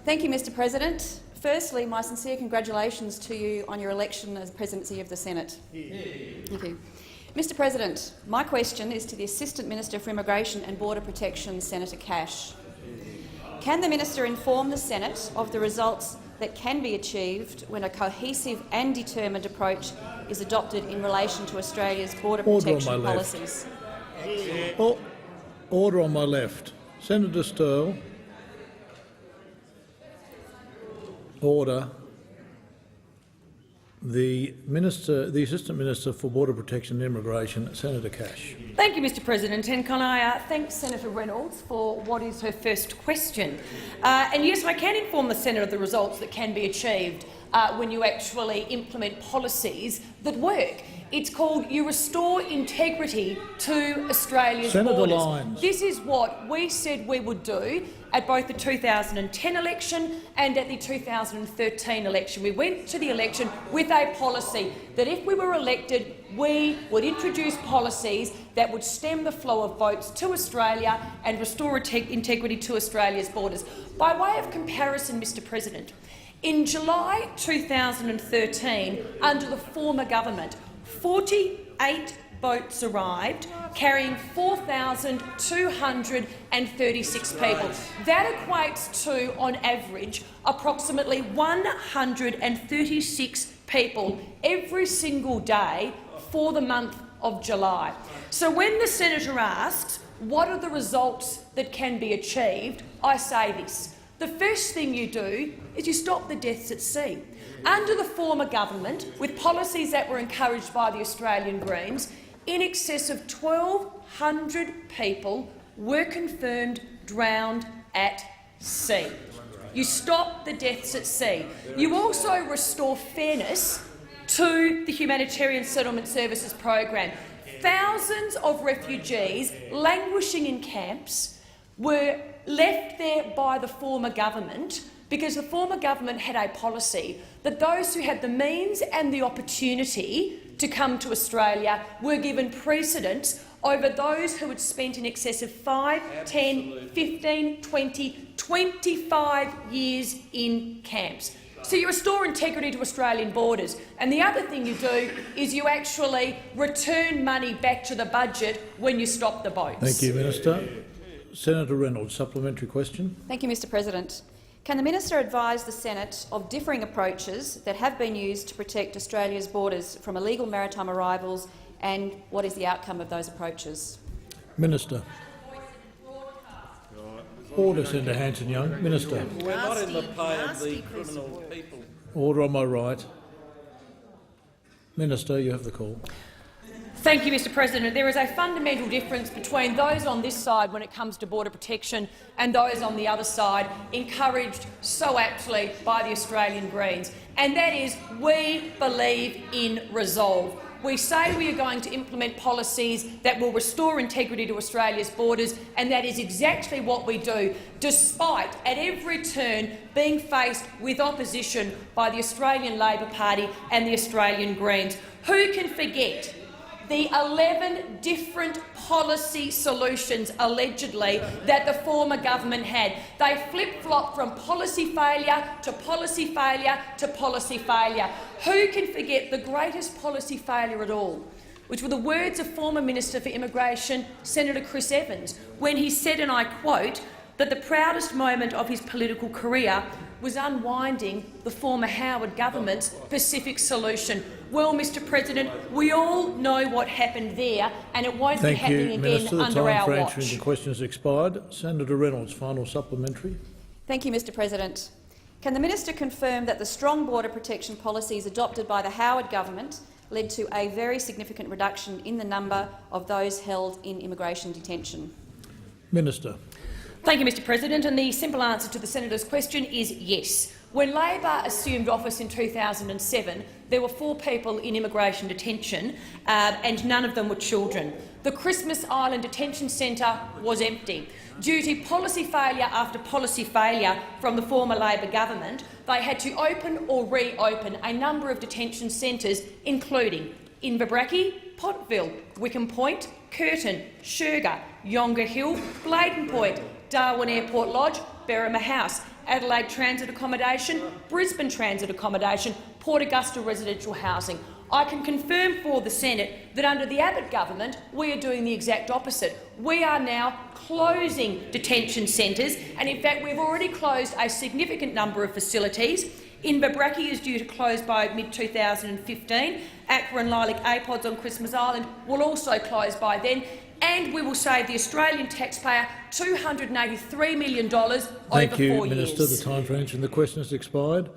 Thank you, Mr President. Firstly, my sincere congratulations to you on your election as Presidency of the Senate. Thank you. Mr President, my question is to the Assistant Minister for Immigration and Border Protection, Senator Cash. Can the Minister inform the Senate of the results that can be achieved when a cohesive and determined approach is adopted in relation to Australia's border protection policies? Order on my left. Senator Sterle. Order. The Assistant Minister for Border Protection and Immigration, Senator Cash. Thank you, Mr President. And can I thank Senator Reynolds for what is her first question. And yes, I can inform the Senate of the results that can be achieved when you actually implement policies that work. It's called You Restore Integrity to Australia's borders. Lyons. This is what we said we would do at both the 2010 election and at the 2013 election. We went to the election with a policy that if we were elected, we would introduce policies that would stem the flow of votes to Australia and restore integrity to Australia's borders. By way of comparison, Mr President, in July 2013, under the former government, 48 boats arrived, carrying 4,236 people. That equates to, on average, approximately 136 people every single day for the month of July. So when the senator asks, what are the results that can be achieved, I say this. The first thing you do is you stop the deaths at sea. Under the former government, with policies that were encouraged by the Australian Greens, in excess of 1,200 people were confirmed drowned at sea. You stop the deaths at sea. You also restore fairness to the Humanitarian Settlement Services program. Thousands of refugees languishing in camps were left there by the former government because the former government had a policy that those who had the means and the opportunity to come to Australia were given precedence over those who had spent in excess of 5, 10, 15, 20, 25 years in camps. So you restore integrity to Australian borders. And the other thing you do is you actually return money back to the budget when you stop the boats. Thank you, Minister. Senator Reynolds, supplementary question. Thank you, Mr President. Can the Minister advise the Senate of differing approaches that have been used to protect Australia's borders from illegal maritime arrivals, and what is the outcome of those approaches? Minister. Order, Senator Hanson-Young. Minister. We're not in the pay of the criminal people. Order on my right. Minister, you have the call. Thank you, Mr President. There is a fundamental difference between those on this side when it comes to border protection and those on the other side, encouraged so aptly by the Australian Greens, and that is we believe in resolve. We say we are going to implement policies that will restore integrity to Australia's borders, and that is exactly what we do, despite at every turn being faced with opposition by the Australian Labor Party and the Australian Greens. Who can forget the 11 different policy solutions, allegedly, that the former government had? They flip-flopped from policy failure to policy failure to policy failure. Who can forget the greatest policy failure at all, which were the words of former Minister for Immigration, Senator Chris Evans, when he said, and I quote, that the proudest moment of his political career was unwinding the former Howard government's Pacific solution. Well, Mr President, we all know what happened there, and it won't be happening again Minister. The under time our for watch. answering the question has expired. Senator Reynolds, final supplementary. Thank you, Mr President. Can the Minister confirm that the strong border protection policies adopted by the Howard government led to a very significant reduction in the number of those held in immigration detention? Minister. Thank you, Mr President. And the simple answer to the senator's question is yes. When Labor assumed office in 2007, there were 4 people in immigration detention, and none of them were children. The Christmas Island Detention Centre was empty. Due to policy failure after policy failure from the former Labor government, they had to open or reopen a number of detention centres, including Inverbrackie, Pottville, Wickham Point, Curtin, Sherga, Yonga Hill, Bladen Point, Darwin Airport Lodge, Berrima House, Adelaide Transit Accommodation, Brisbane Transit Accommodation, Port Augusta residential housing. I can confirm for the Senate that under the Abbott government we are doing the exact opposite. We are now closing detention centres, and in fact we've already closed a significant number of facilities. Inverbrackie is due to close by mid-2015. Aqua and Lilac Apods on Christmas Island will also close by then, and we will save the Australian taxpayer $283 million over 4 years. Thank you, Minister. The time for answering the question has expired.